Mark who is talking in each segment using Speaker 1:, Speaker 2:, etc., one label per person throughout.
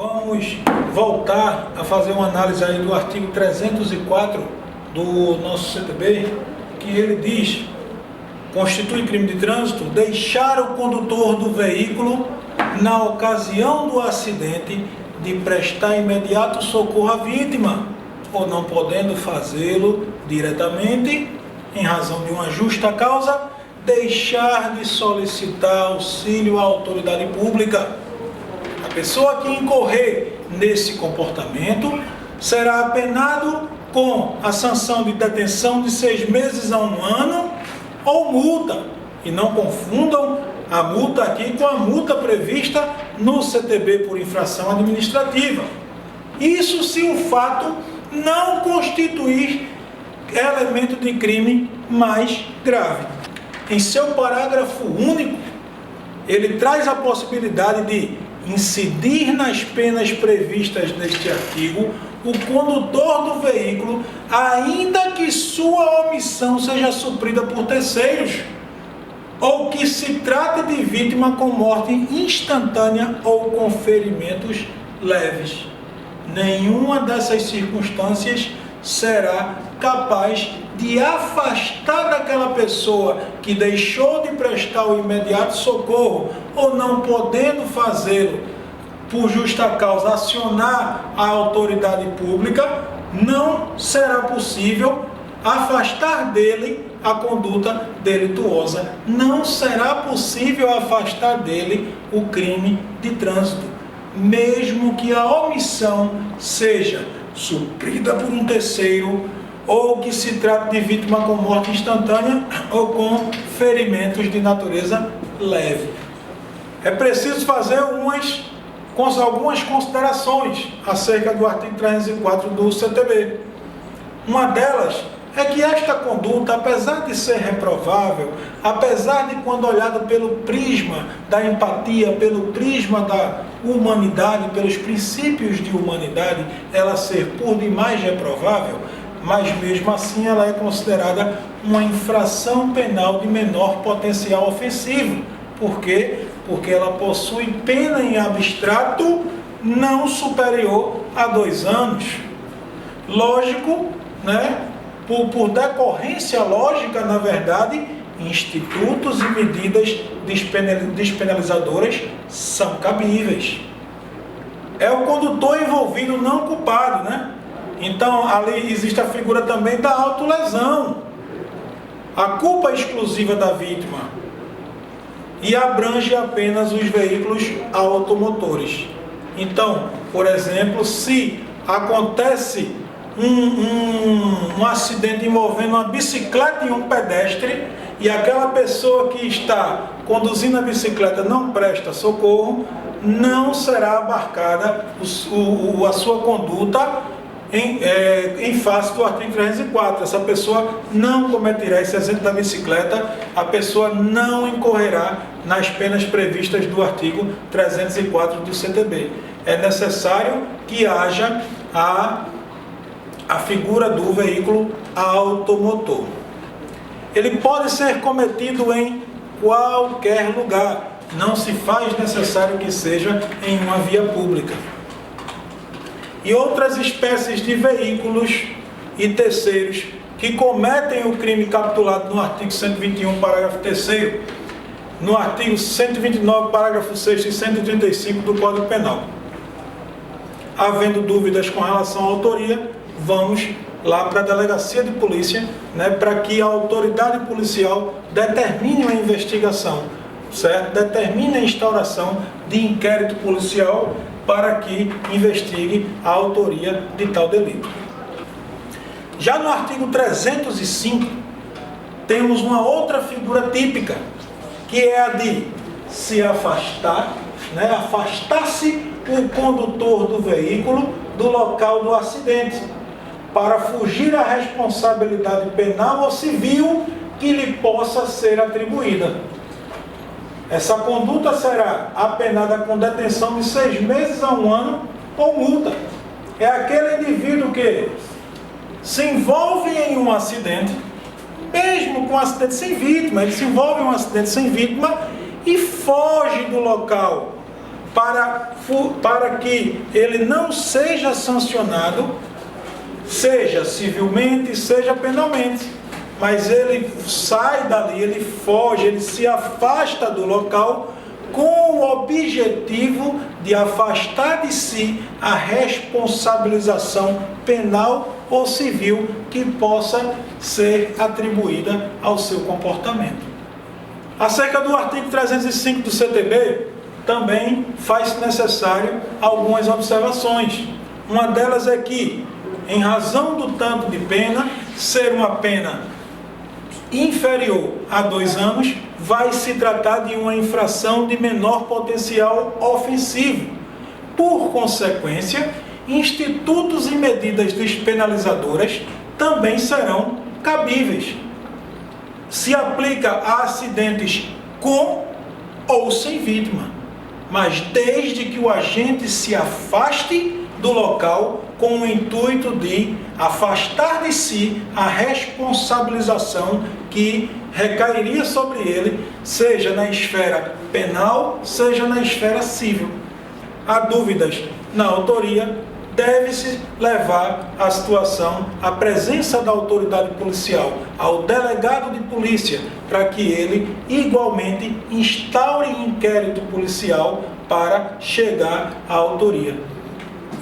Speaker 1: Vamos voltar a fazer uma análise aí do artigo 304 do nosso CTB, que ele diz: constitui crime de trânsito deixar o condutor do veículo, na ocasião do acidente, de prestar imediato socorro à vítima, ou não podendo fazê-lo diretamente, em razão de uma justa causa, deixar de solicitar auxílio à autoridade pública. A pessoa que incorrer nesse comportamento será apenado com a sanção de detenção de 6 meses a 1 ano ou multa. E não confundam a multa aqui com a multa prevista no CTB por infração administrativa. Isso se o fato não constituir elemento de crime mais grave. Em seu parágrafo único, ele traz a possibilidade de incidir nas penas previstas neste artigo o condutor do veículo, ainda que sua omissão seja suprida por terceiros, ou que se trate de vítima com morte instantânea ou com ferimentos leves. Nenhuma dessas circunstâncias será capaz de afastar daquela pessoa que deixou de prestar o imediato socorro, ou não podendo fazê-lo por justa causa, acionar a autoridade pública, não será possível afastar dele a conduta delituosa. Não será possível afastar dele o crime de trânsito, mesmo que a omissão seja suprida por um terceiro, ou que se trate de vítima com morte instantânea ou com ferimentos de natureza leve. É preciso fazer algumas considerações acerca do artigo 304 do CTB. Uma delas é que esta conduta, apesar de ser reprovável, apesar de, quando olhado pelo prisma da empatia, pelo prisma da humanidade, pelos princípios de humanidade, ela ser por demais reprovável, mas mesmo assim ela é considerada uma infração penal de menor potencial ofensivo. Por quê? Porque ela possui pena em abstrato não superior a 2 anos. Lógico, né? Por decorrência lógica, na verdade, institutos e medidas despenalizadoras são cabíveis. É o condutor envolvido não culpado, né? Então, ali existe a figura também da autolesão. A culpa exclusiva da vítima, e abrange apenas os veículos automotores. Então, por exemplo, se acontece um acidente envolvendo uma bicicleta e um pedestre, e aquela pessoa que está conduzindo a bicicleta não presta socorro, não será abarcada a sua conduta em face do artigo 304. Essa pessoa não cometerá esse acidente da bicicleta, a pessoa não incorrerá nas penas previstas do artigo 304 do CTB. É necessário que haja a figura do veículo automotor. Ele pode ser cometido em qualquer lugar, não se faz necessário que seja em uma via pública. E outras espécies de veículos e terceiros que cometem o crime capitulado no artigo 121, parágrafo 3º, no artigo 129, parágrafo 6º e 135 do Código Penal. Havendo dúvidas com relação à autoria, vamos lá para a delegacia de polícia, né, para que a autoridade policial determine uma investigação, certo? Determine a instauração de inquérito policial para que investigue a autoria de tal delito. Já no artigo 305, temos uma outra figura típica, que é a de se afastar, né, afastar-se o condutor do veículo do local do acidente, para fugir à responsabilidade penal ou civil que lhe possa ser atribuída. Essa conduta será apenada com detenção de 6 meses a 1 ano ou multa. É aquele indivíduo que se envolve em um acidente, mesmo com um acidente sem vítima, ele se envolve em um acidente sem vítima e foge do local. para que ele não seja sancionado, seja civilmente, seja penalmente. Mas ele sai dali, ele foge, ele se afasta do local com o objetivo de afastar de si a responsabilização penal ou civil que possa ser atribuída ao seu comportamento. Acerca do artigo 305 do CTB, também faz necessário algumas observações. Uma delas é que, em razão do tanto de pena ser uma pena inferior a 2 anos, vai se tratar de uma infração de menor potencial ofensivo. Por consequência, institutos e medidas despenalizadoras também serão cabíveis. Se aplica a acidentes com ou sem vítima, mas desde que o agente se afaste do local com o intuito de afastar de si a responsabilização que recairia sobre ele, seja na esfera penal, seja na esfera civil. Há dúvidas na autoria, deve-se levar a situação à presença da autoridade policial, ao delegado de polícia, para que ele igualmente instaure inquérito policial para chegar à autoria.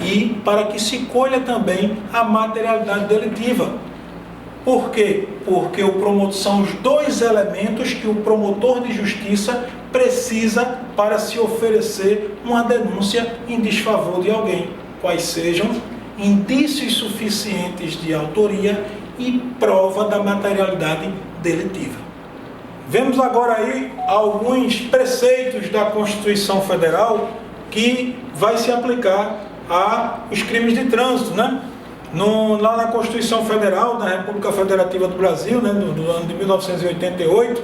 Speaker 1: E para que se colha também a materialidade delitiva. Por quê? Porque são os 2 elementos que o promotor de justiça precisa para se oferecer uma denúncia em desfavor de alguém, quais sejam indícios suficientes de autoria e prova da materialidade delitiva. Vemos agora aí alguns preceitos da Constituição Federal que vai se aplicar aos crimes de trânsito, né? Lá na Constituição Federal da República Federativa do Brasil, né, do ano de 1988,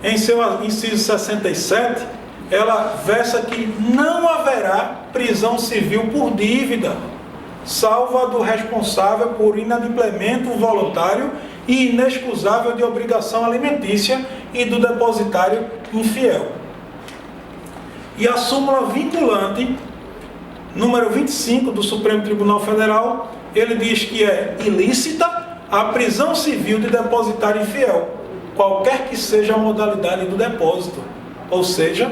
Speaker 1: em seu inciso 67, ela versa que não haverá prisão civil por dívida, salvo a do responsável por inadimplemento voluntário e inexcusável de obrigação alimentícia e do depositário infiel. E a súmula vinculante número 25 do Supremo Tribunal Federal, ele diz que é ilícita a prisão civil de depositário infiel, qualquer que seja a modalidade do depósito. Ou seja,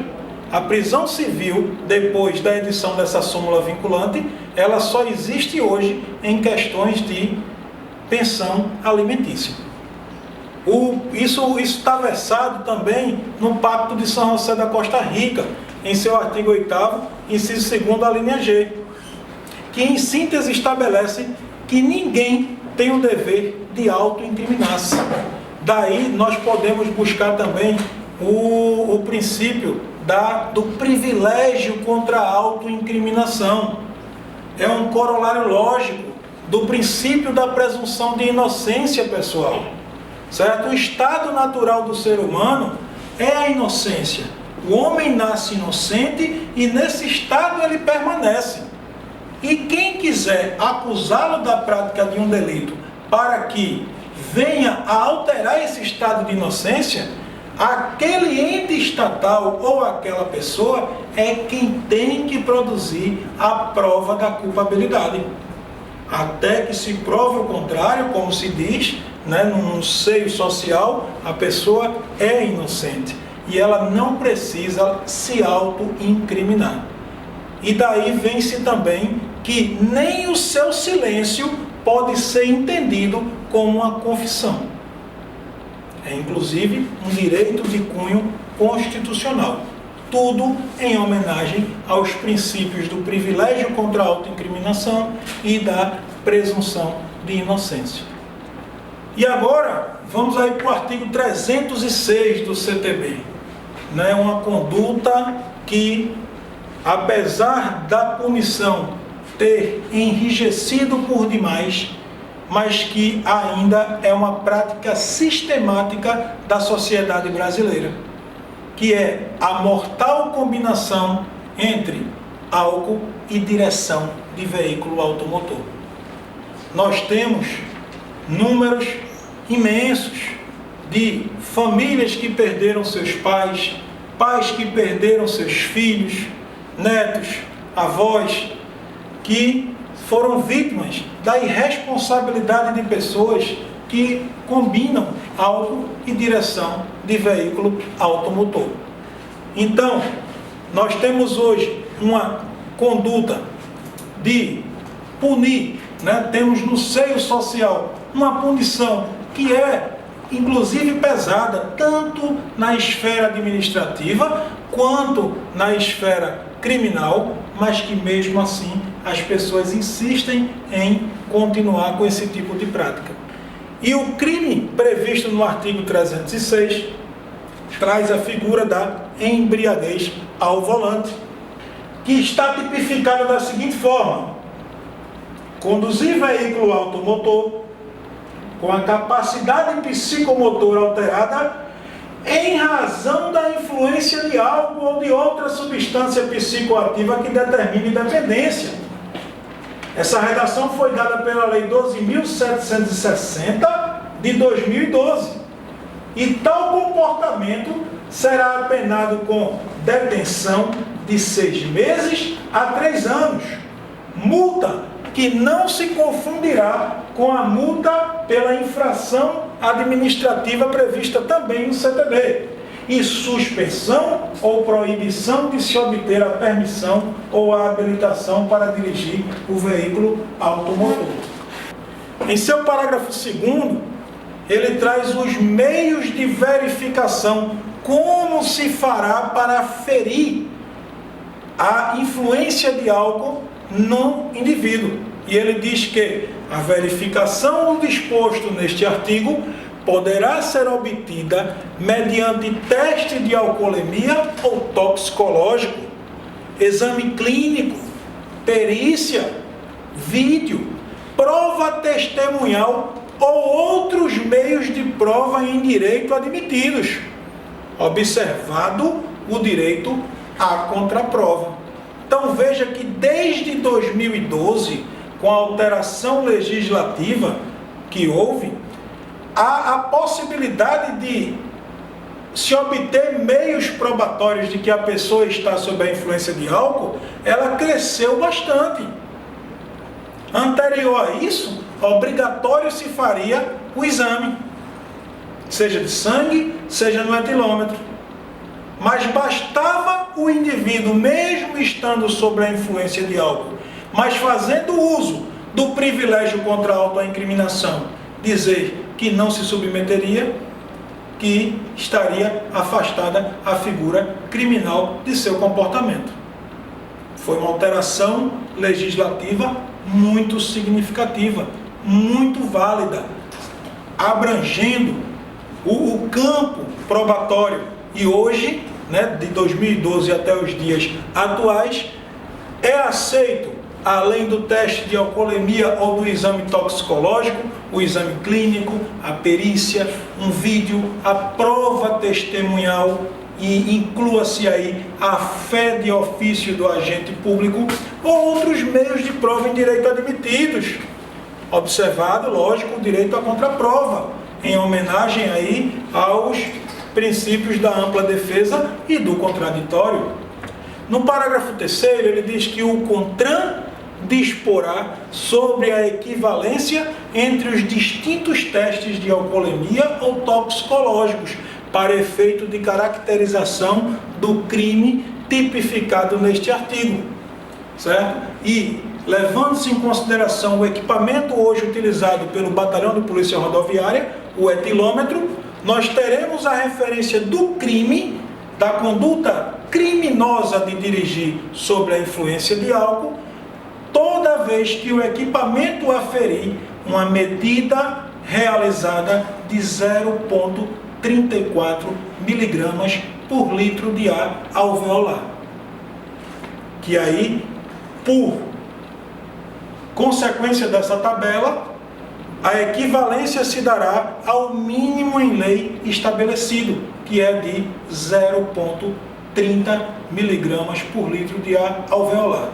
Speaker 1: a prisão civil, depois da edição dessa súmula vinculante, ela só existe hoje em questões de pensão alimentícia. Isso está versado também no Pacto de São José da Costa Rica, em seu artigo 8º, inciso 2º, a linha G, que em síntese estabelece que ninguém tem o dever de autoincriminar-se. Daí nós podemos buscar também o princípio do privilégio contra a autoincriminação. É um corolário lógico do princípio da presunção de inocência pessoal. Certo? O estado natural do ser humano é a inocência. O homem nasce inocente e nesse estado ele permanece. E quem quiser acusá-lo da prática de um delito para que venha a alterar esse estado de inocência, aquele ente estatal ou aquela pessoa é quem tem que produzir a prova da culpabilidade. Até que se prove o contrário, como se diz, né, no seio social, a pessoa é inocente. E ela não precisa se auto-incriminar. E daí vem-se também que nem o seu silêncio pode ser entendido como uma confissão. É inclusive um direito de cunho constitucional. Tudo em homenagem aos princípios do privilégio contra a autoincriminação e da presunção de inocência. E agora, vamos aí para o artigo 306 do CTB. Né, uma conduta que, apesar da punição ter enrijecido por demais, mas que ainda é uma prática sistemática da sociedade brasileira, que é a mortal combinação entre álcool e direção de veículo automotor. Nós temos números imensos de famílias que perderam seus pais, pais que perderam seus filhos, netos, avós, que foram vítimas da irresponsabilidade de pessoas que combinam álcool e direção de veículo automotor. Então, nós temos hoje uma conduta de punir, temos no seio social uma punição que é inclusive pesada, tanto na esfera administrativa quanto na esfera criminal, mas que mesmo assim as pessoas insistem em continuar com esse tipo de prática. E o crime previsto no artigo 306 traz a figura da embriaguez ao volante, que está tipificada da seguinte forma: conduzir veículo automotor com a capacidade psicomotora alterada em razão da influência de álcool ou de outra substância psicoativa que determine dependência. Essa redação foi dada pela Lei 12.760 de 2012. E tal comportamento será apenado com detenção de 6 meses a 3 anos. Multa que não se confundirá com a multa pela infração administrativa prevista também no CTB, e suspensão ou proibição de se obter a permissão ou a habilitação para dirigir o veículo automotor. Em seu parágrafo 2º, ele traz os meios de verificação, como se fará para aferir a influência de álcool no indivíduo. E ele diz que a verificação do disposto neste artigo poderá ser obtida mediante teste de alcoolemia ou toxicológico, exame clínico, perícia, vídeo, prova testemunhal ou outros meios de prova em direito admitidos, observado o direito à contraprova. Então veja que desde 2012, com a alteração legislativa que houve, há a possibilidade de se obter meios probatórios de que a pessoa está sob a influência de álcool, ela cresceu bastante. Anterior a isso, obrigatório se faria o exame, seja de sangue, seja no etilômetro. Mas bastava o indivíduo, mesmo estando sob a influência de álcool, mas fazendo uso do privilégio contra a autoincriminação, dizer que não se submeteria, que estaria afastada a figura criminal de seu comportamento. Foi uma alteração legislativa muito significativa, muito válida, abrangendo o campo probatório. E hoje, de 2012 até os dias atuais, é aceito, além do teste de alcoolemia ou do exame toxicológico, o exame clínico, a perícia, um vídeo, a prova testemunhal, e inclua-se aí a fé de ofício do agente público ou outros meios de prova em direito admitidos, observado, lógico, o direito à contraprova, em homenagem aí aos princípios da ampla defesa e do contraditório. No parágrafo 3º, ele diz que o CONTRAN disporá sobre a equivalência entre os distintos testes de alcoolemia ou toxicológicos para efeito de caracterização do crime tipificado neste artigo, certo? E, levando-se em consideração o equipamento hoje utilizado pelo Batalhão de Polícia Rodoviária, o etilômetro, nós teremos a referência do crime, da conduta criminosa de dirigir sob a influência de álcool, toda vez que o equipamento aferir uma medida realizada de 0,34 miligramas por litro de ar alveolar. Que aí, por consequência dessa tabela, a equivalência se dará ao mínimo em lei estabelecido, que é de 0,30 miligramas por litro de ar alveolar.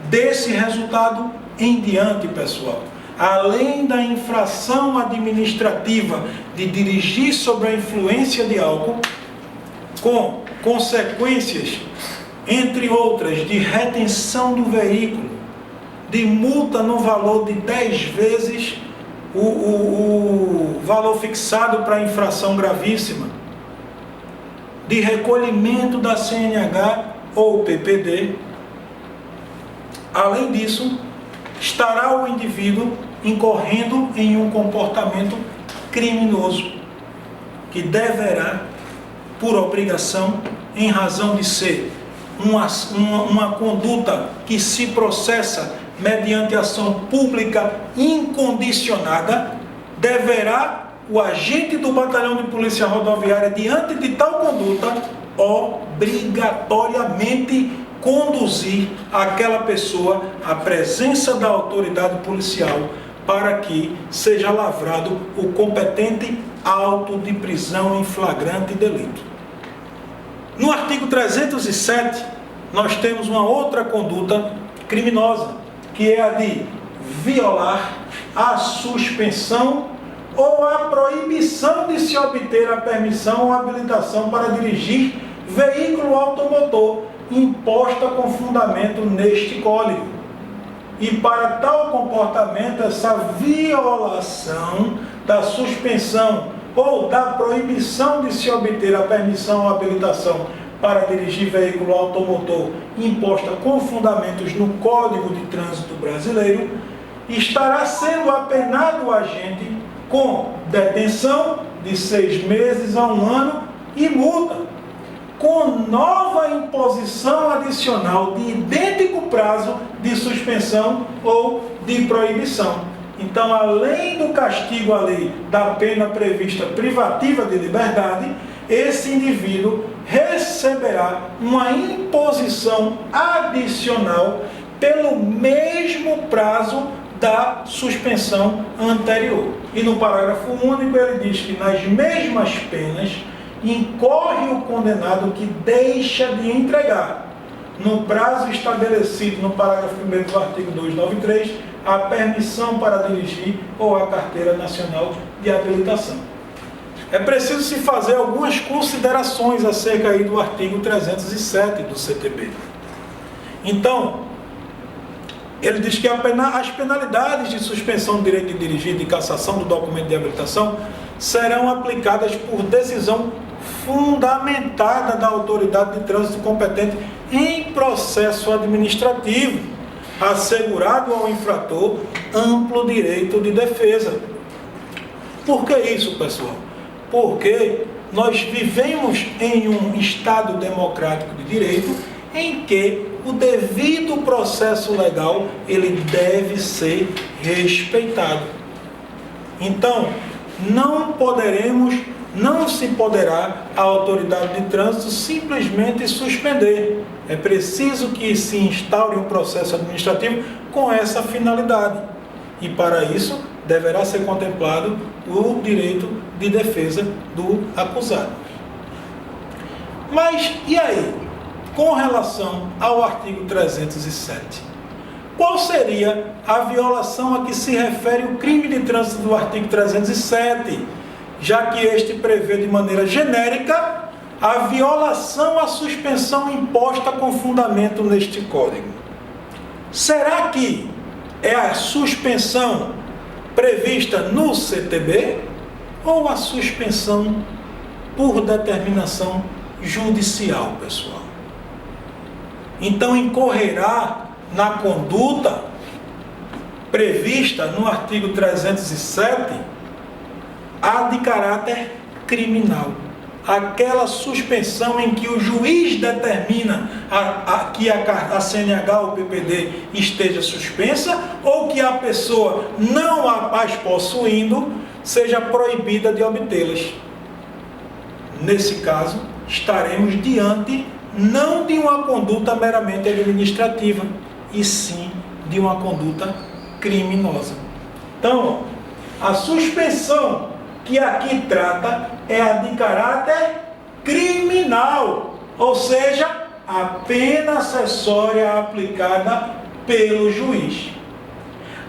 Speaker 1: Desse resultado em diante, pessoal, além da infração administrativa de dirigir sob a influência de álcool, com consequências entre outras, de retenção do veículo, de multa no valor de 10 vezes o valor fixado para infração gravíssima, de recolhimento da CNH ou PPD. Além disso, estará o indivíduo incorrendo em um comportamento criminoso, que deverá, por obrigação, em razão de ser uma conduta que se processa mediante ação pública incondicionada, deverá o agente do Batalhão de Polícia Rodoviária, diante de tal conduta, obrigatoriamente conduzir aquela pessoa à presença da autoridade policial para que seja lavrado o competente auto de prisão em flagrante delito. No artigo 307, nós temos uma outra conduta criminosa, que é a de violar a suspensão ou a proibição de se obter a permissão ou habilitação para dirigir veículo automotor imposta com fundamento neste Código. E para tal comportamento, essa violação da suspensão ou da proibição de se obter a permissão ou habilitação para dirigir veículo automotor imposta com fundamentos no Código de Trânsito Brasileiro, estará sendo apenado o agente com detenção de 6 meses a 1 ano e multa, com nova imposição adicional de idêntico prazo de suspensão ou de proibição. Então, além do castigo à lei da pena prevista privativa de liberdade, esse indivíduo receberá uma imposição adicional pelo mesmo prazo da suspensão anterior. E no parágrafo único ele diz que nas mesmas penas incorre o condenado que deixa de entregar, no prazo estabelecido no parágrafo 1º do artigo 293, a permissão para dirigir ou a carteira nacional de habilitação. É preciso se fazer algumas considerações acerca aí do artigo 307 do CTB. Então, ele diz que as penalidades de suspensão do direito de dirigir e de cassação do documento de habilitação serão aplicadas por decisão fundamentada da autoridade de trânsito competente em processo administrativo, assegurado ao infrator amplo direito de defesa. Por que isso, pessoal? Porque nós vivemos em um Estado democrático de direito em que o devido processo legal ele deve ser respeitado. Então, não se poderá a autoridade de trânsito simplesmente suspender. É preciso que se instaure um processo administrativo com essa finalidade. E para isso, deverá ser contemplado o direito de defesa do acusado. Mas, e aí? Com relação ao artigo 307, qual seria a violação a que se refere o crime de trânsito do artigo 307, já que este prevê de maneira genérica a violação à suspensão imposta com fundamento neste Código? Será que é a suspensão prevista no CTB ou a suspensão por determinação judicial, pessoal? Então, incorrerá na conduta prevista no artigo 307 a de caráter criminal. Aquela suspensão em que o juiz determina que a CNH ou PPD esteja suspensa ou que a pessoa não as possuindo seja proibida de obtê-las. Nesse caso, estaremos diante não de uma conduta meramente administrativa, e sim de uma conduta criminosa. Então, a suspensão que aqui trata é a de caráter criminal, ou seja, a pena acessória aplicada pelo juiz.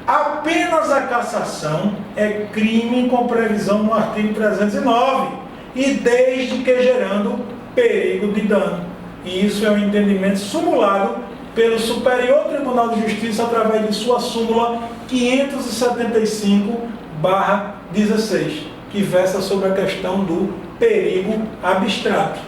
Speaker 1: Apenas a cassação é crime com previsão no artigo 309, e desde que gerando perigo de dano. e isso é um entendimento simulado pelo Superior Tribunal de Justiça através de sua súmula 575/16, que versa sobre a questão do perigo abstrato.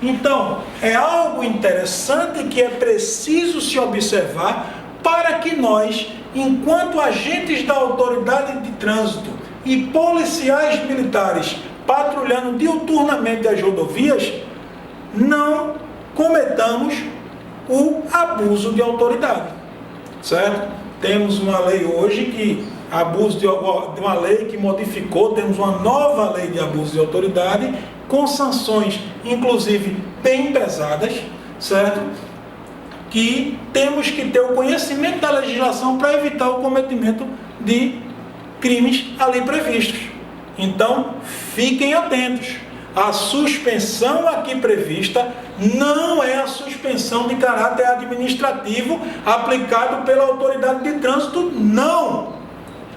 Speaker 1: Então, é algo interessante que é preciso se observar para que nós, enquanto agentes da autoridade de trânsito e policiais militares patrulhando diuturnamente as rodovias, não cometamos o abuso de autoridade, certo? Temos uma lei hoje que abuso de uma lei que modificou, temos uma nova lei de abuso de autoridade com sanções, inclusive bem pesadas, certo? Que temos que ter o conhecimento da legislação para evitar o cometimento de crimes ali previstos. Então, fiquem atentos. A suspensão aqui prevista não é a suspensão de caráter administrativo aplicado pela autoridade de trânsito, não.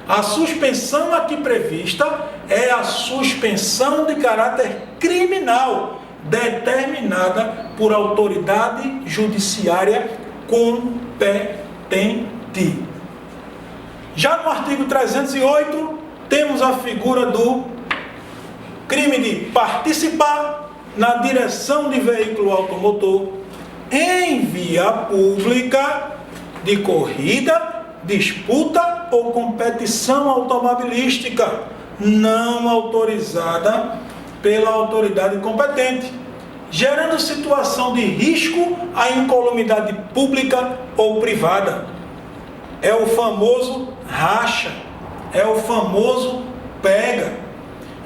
Speaker 1: A suspensão aqui prevista é a suspensão de caráter criminal, determinada por autoridade judiciária competente. Já no artigo 308, temos a figura do crime de participar na direção de veículo automotor em via pública de corrida, disputa ou competição automobilística não autorizada pela autoridade competente, gerando situação de risco à incolumidade pública ou privada. É o famoso racha, é o famoso pega.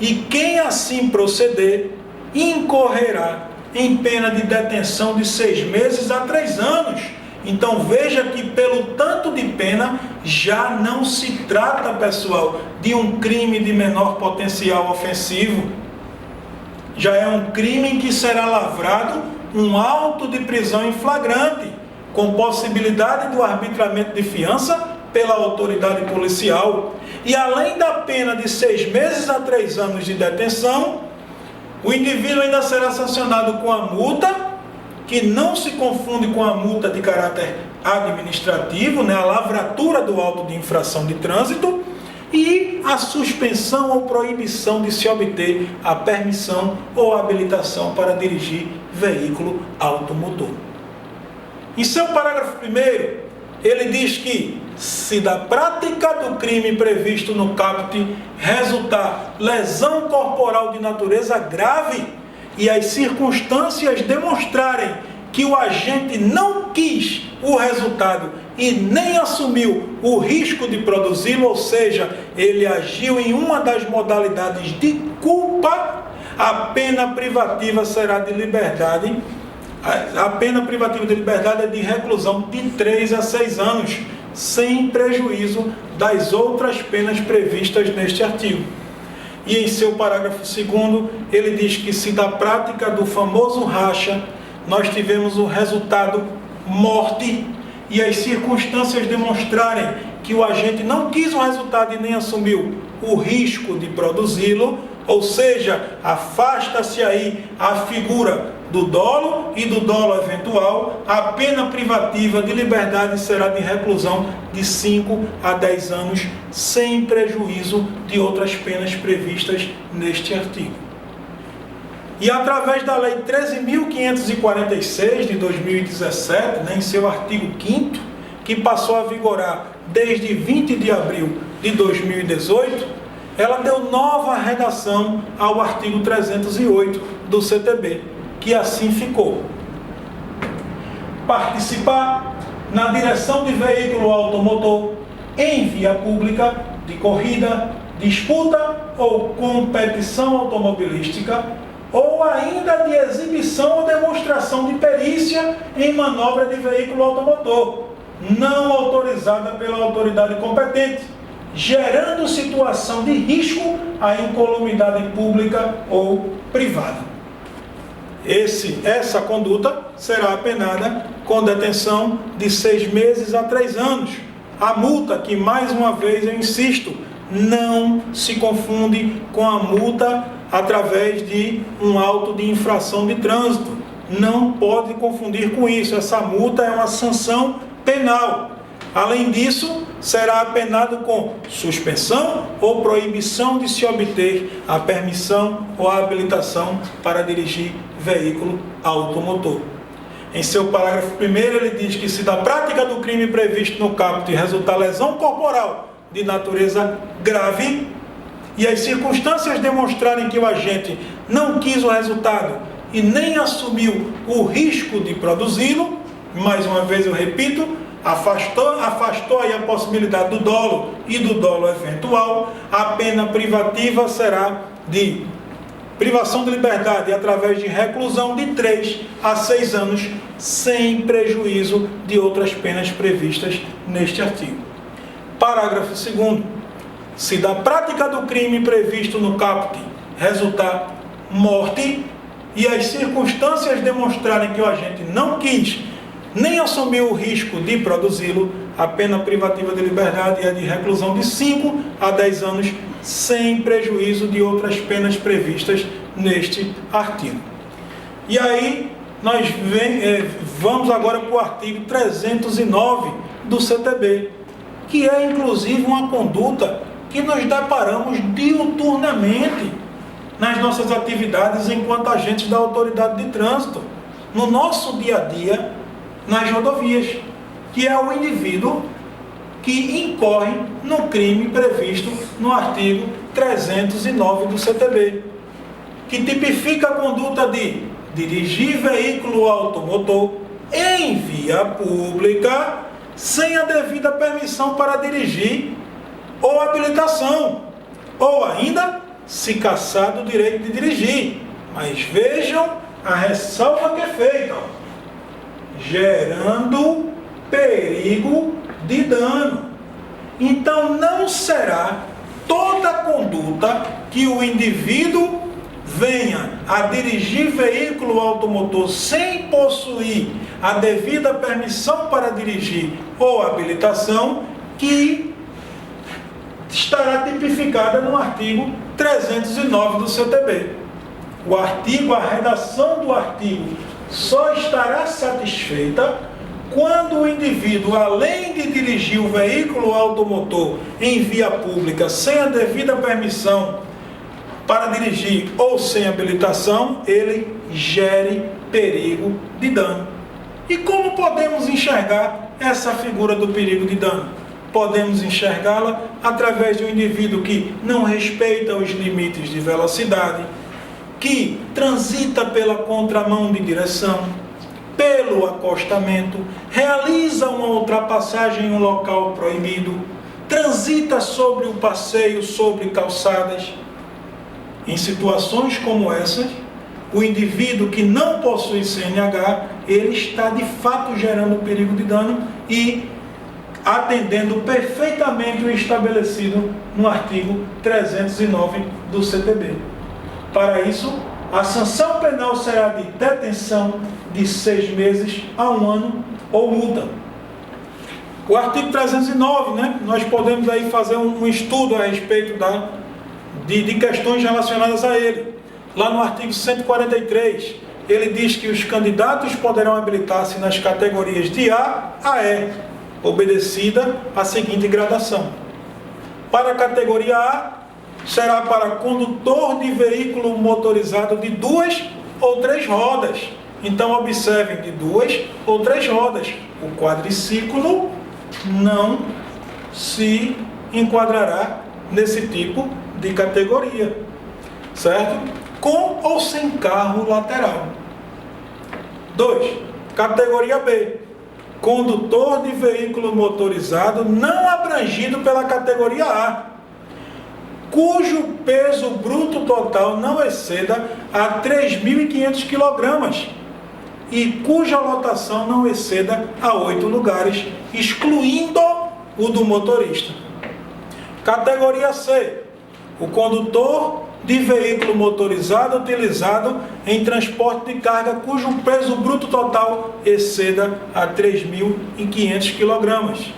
Speaker 1: E quem assim proceder incorrerá em pena de detenção de 6 meses a 3 anos. Então veja que pelo tanto de pena já não se trata, pessoal, de um crime de menor potencial ofensivo. Já é um crime em que será lavrado um auto de prisão em flagrante, com possibilidade do arbitramento de fiança pela autoridade policial. E além da pena de 6 meses a 3 anos de detenção, o indivíduo ainda será sancionado com a multa, que não se confunde com a multa de caráter administrativo, a lavratura do auto de infração de trânsito, e a suspensão ou proibição de se obter a permissão ou habilitação para dirigir veículo automotor. Em seu parágrafo 1º, ele diz que, se da prática do crime previsto no caput resultar lesão corporal de natureza grave e as circunstâncias demonstrarem que o agente não quis o resultado e nem assumiu o risco de produzi-lo, ou seja, ele agiu em uma das modalidades de culpa, a pena privativa será de liberdade. A pena privativa de liberdade é de reclusão de 3 a 6 anos, sem prejuízo das outras penas previstas neste artigo. E em seu parágrafo 2º, ele diz que se da prática do famoso racha nós tivemos o resultado morte e as circunstâncias demonstrarem que o agente não quis o resultado e nem assumiu o risco de produzi-lo, ou seja, afasta-se aí a figura do dolo e do dolo eventual, a pena privativa de liberdade será de reclusão de 5 a 10 anos, sem prejuízo de outras penas previstas neste artigo. E através da Lei 13.546 de 2017, em seu artigo 5º, que passou a vigorar desde 20 de abril de 2018, ela deu nova redação ao artigo 308 do CTB, que assim ficou: participar na direção de veículo automotor em via pública de corrida, disputa ou competição automobilística, ou ainda de exibição ou demonstração de perícia em manobra de veículo automotor, não autorizada pela autoridade competente, gerando situação de risco à incolumidade pública ou privada. Essa conduta será apenada com detenção de 6 meses a 3 anos. A multa, que mais uma vez eu insisto, não se confunde com a multa através de um auto de infração de trânsito. não pode confundir com isso. Essa multa é uma sanção penal. Além disso, será apenado com suspensão ou proibição de se obter a permissão ou a habilitação para dirigir veículo automotor. Em seu parágrafo 1º, ele diz que se da prática do crime previsto no caput resultar lesão corporal de natureza grave e as circunstâncias demonstrarem que o agente não quis o resultado e nem assumiu o risco de produzi-lo, mais uma vez eu repito, afastou aí a possibilidade do dolo e do dolo eventual, a pena privativa será de privação de liberdade através de reclusão de 3 a 6 anos, sem prejuízo de outras penas previstas neste artigo. Parágrafo 2º. Se da prática do crime previsto no caput resultar morte e as circunstâncias demonstrarem que o agente não quis nem assumiu o risco de produzi-lo, a pena privativa de liberdade é de reclusão de 5 a 10 anos, sem prejuízo de outras penas previstas neste artigo. E aí, nós vamos agora para o artigo 309 do CTB, que é inclusive uma conduta que nós deparamos diuturnamente nas nossas atividades enquanto agentes da autoridade de trânsito, no nosso dia a dia, nas rodovias, que é o indivíduo que incorre no crime previsto no artigo 309 do CTB, que tipifica a conduta de dirigir veículo automotor em via pública sem a devida permissão para dirigir ou habilitação, ou ainda se caçar do direito de dirigir. Mas vejam a ressalva que é feita, gerando perigo de dano. Então não será toda conduta que o indivíduo venha a dirigir veículo automotor sem possuir a devida permissão para dirigir ou habilitação que estará tipificada no artigo 309 do CTB. A redação do artigo só estará satisfeita quando o indivíduo, além de dirigir o veículo automotor em via pública sem a devida permissão para dirigir ou sem habilitação, ele gere perigo de dano. E como podemos enxergar essa figura do perigo de dano? Podemos enxergá-la através de um indivíduo que não respeita os limites de velocidade, que transita pela contramão de direção, pelo acostamento, realiza uma ultrapassagem em um local proibido, transita sobre o passeio sobre calçadas. Em situações como essas, o indivíduo que não possui CNH, ele está de fato gerando perigo de dano e atendendo perfeitamente o estabelecido no artigo 309 do CTB. Para isso, a sanção penal será de detenção de 6 meses a 1 ano ou multa. O artigo 309, nós podemos aí fazer um estudo a respeito de questões relacionadas a ele. Lá no artigo 143, ele diz que os candidatos poderão habilitar-se nas categorias de A a E, obedecida a seguinte gradação. Para a categoria A, será para condutor de veículo motorizado de 2 ou 3 rodas. Então, observem, de 2 ou 3 rodas. O quadriciclo não se enquadrará nesse tipo de categoria, certo? Com ou sem carro lateral. 2. Categoria B. Condutor de veículo motorizado não abrangido pela categoria A, cujo peso bruto total não exceda a 3.500 kg e cuja lotação não exceda a 8 lugares, excluindo o do motorista. Categoria C. O condutor de veículo motorizado utilizado em transporte de carga cujo peso bruto total exceda a 3.500 kg.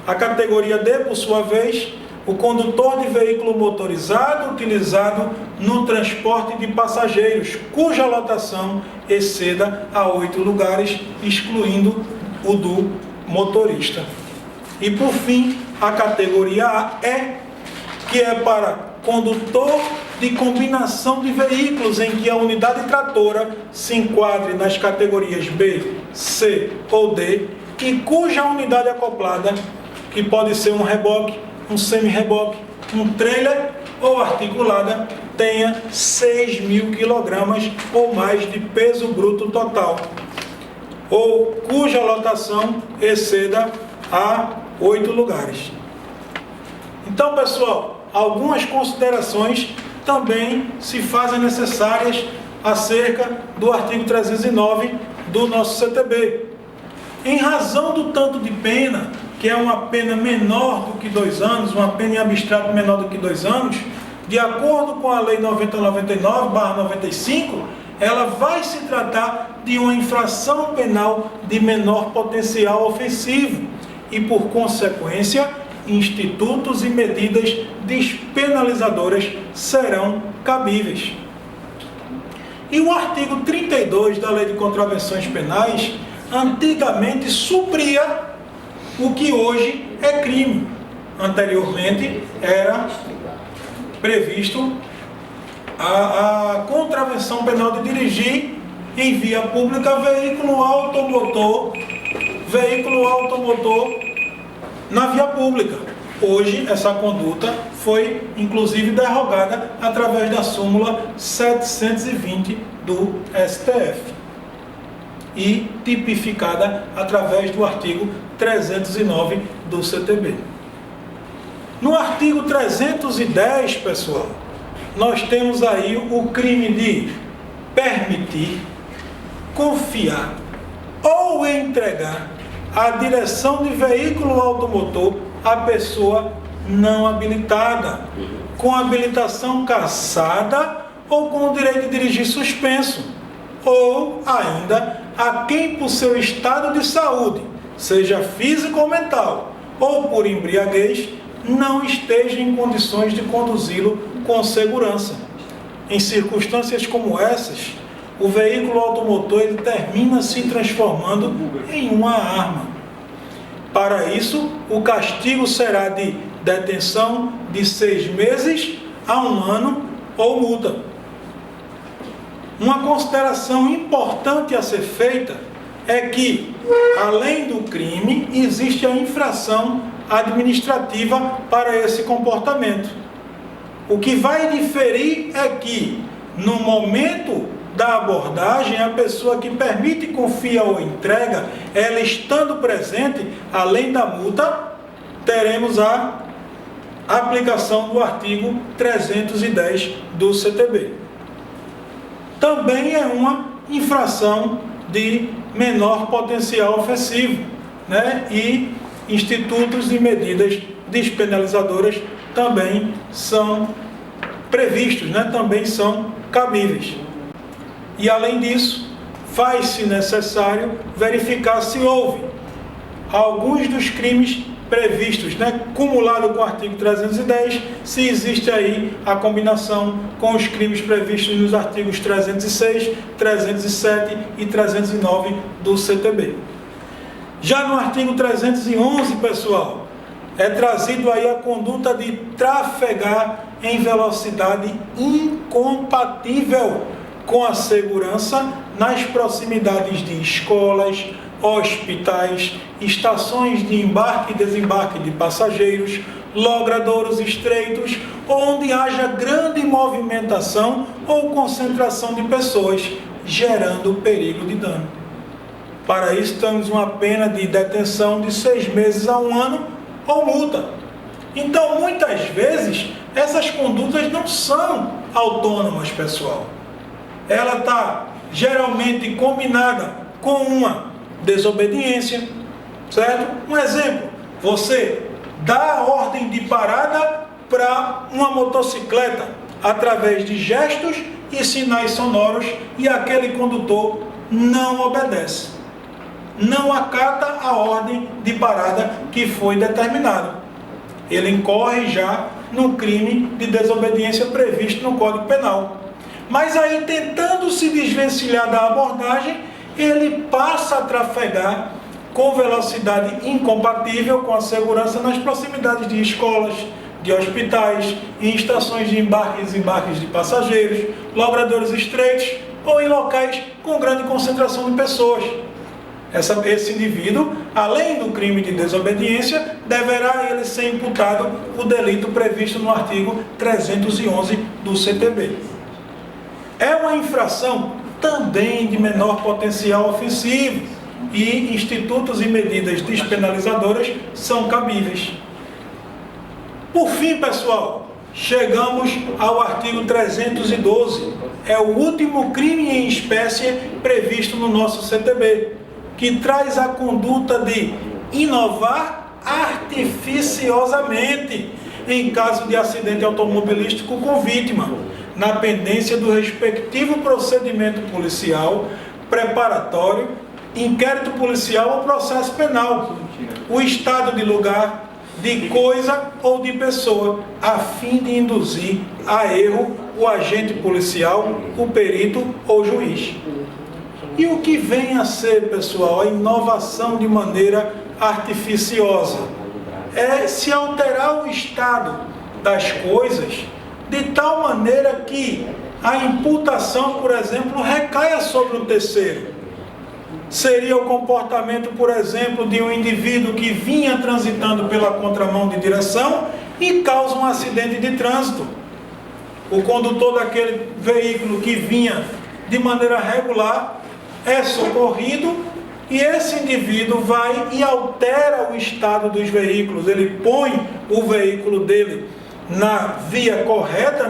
Speaker 1: A categoria D, por sua vez, o condutor de veículo motorizado utilizado no transporte de passageiros, cuja lotação exceda a 8 lugares, excluindo o do motorista. E por fim, a categoria A que é para condutor de combinação de veículos em que a unidade tratora se enquadre nas categorias B, C ou D e cuja unidade acoplada, que pode ser um reboque, um semi-reboque, um trailer ou articulada, tenha 6.000 kg ou mais de peso bruto total, ou cuja lotação exceda a 8 lugares. Então, pessoal, algumas considerações também se fazem necessárias acerca do artigo 309 do nosso CTB. Em razão do tanto de pena, que é uma pena menor do que 2 anos, uma pena em abstrato menor do que 2 anos, de acordo com a Lei 9099/95, ela vai se tratar de uma infração penal de menor potencial ofensivo e, por consequência, institutos e medidas despenalizadoras serão cabíveis. E o artigo 32 da Lei de Contravenções Penais antigamente supria o que hoje é crime. Anteriormente era previsto a contravenção penal de dirigir em via pública veículo automotor na via pública. Hoje essa conduta foi inclusive derrogada através da súmula 720 do STF e tipificada através do artigo 309 do CTB. No artigo 310, pessoal, nós temos aí o crime de permitir, confiar ou entregar a direção de veículo automotor à pessoa não habilitada, com habilitação cassada ou com o direito de dirigir suspenso, ou ainda a quem por seu estado de saúde, seja físico ou mental, ou por embriaguez, não esteja em condições de conduzi-lo com segurança. Em circunstâncias como essas, o veículo automotor ele termina se transformando em uma arma. Para isso, o castigo será de detenção de 6 meses a 1 ano ou multa. Uma consideração importante a ser feita é que, além do crime, existe a infração administrativa para esse comportamento. O que vai diferir é que, no momento da abordagem, a pessoa que permite, confia ou entrega, ela estando presente, além da multa, teremos a aplicação do artigo 310 do CTB. Também é uma infração de menor potencial ofensivo, né? E institutos e medidas despenalizadoras também são previstos, né? Também são cabíveis. E além disso, faz-se necessário verificar se houve alguns dos crimes previstos, né, cumulado com o artigo 310, se existe aí a combinação com os crimes previstos nos artigos 306, 307 e 309 do CTB. Já no artigo 311, pessoal, é trazido aí a conduta de trafegar em velocidade incompatível com a segurança nas proximidades de escolas, hospitais, estações de embarque e desembarque de passageiros, logradouros estreitos, onde haja grande movimentação ou concentração de pessoas, gerando perigo de dano. Para isso, temos uma pena de detenção de 6 meses a 1 ano ou multa. Então, muitas vezes, essas condutas não são autônomas, pessoal. Ela está geralmente combinada com uma desobediência, certo? Um exemplo, você dá a ordem de parada para uma motocicleta através de gestos e sinais sonoros e aquele condutor não obedece, não acata a ordem de parada que foi determinada. ele incorre já no crime de desobediência previsto no Código Penal. Mas aí, tentando se desvencilhar da abordagem, ele passa a trafegar com velocidade incompatível com a segurança nas proximidades de escolas, de hospitais, em estações de embarque e desembarques de passageiros, logradouros estreitos ou em locais com grande concentração de pessoas. Esse indivíduo, além do crime de desobediência, deverá ele ser imputado o delito previsto no artigo 311 do CTB. É uma infração também de menor potencial ofensivo e institutos e medidas despenalizadoras são cabíveis. Por fim, pessoal, chegamos ao artigo 312. É o último crime em espécie previsto no nosso CTB, que traz a conduta de inovar artificiosamente em caso de acidente automobilístico com vítima, na pendência do respectivo procedimento policial, preparatório, inquérito policial ou processo penal, o estado de lugar, de coisa ou de pessoa, a fim de induzir a erro o agente policial, o perito ou juiz. E o que vem a ser, pessoal, a inovação de maneira artificiosa? É se alterar o estado das coisas de tal maneira que a imputação, por exemplo, recaia sobre o terceiro. Seria o comportamento, por exemplo, de um indivíduo que vinha transitando pela contramão de direção e causa um acidente de trânsito. O condutor daquele veículo que vinha de maneira regular é socorrido e esse indivíduo vai e altera o estado dos veículos. Ele põe o veículo dele na via correta,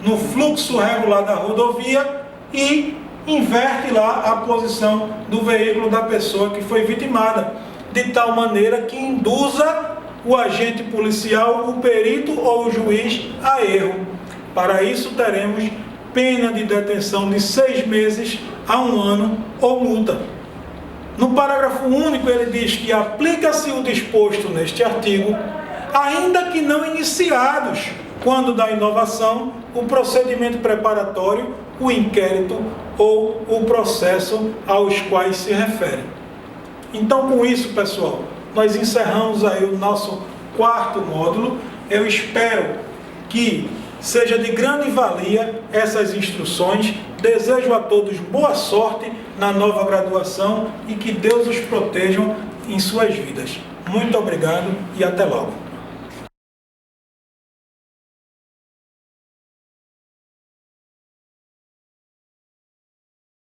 Speaker 1: no fluxo regular da rodovia e inverte lá a posição do veículo da pessoa que foi vitimada, de tal maneira que induza o agente policial, o perito ou o juiz a erro. Para isso teremos pena de detenção de 6 meses a 1 ano ou multa. No parágrafo único ele diz que aplica-se o disposto neste artigo, ainda que não iniciados, quando da inovação, o procedimento preparatório, o inquérito ou o processo aos quais se refere. Então, com isso, pessoal, nós encerramos aí o nosso 4º módulo. Eu espero que seja de grande valia essas instruções. Desejo a todos boa sorte na nova graduação e que Deus os proteja em suas vidas. Muito obrigado e até logo.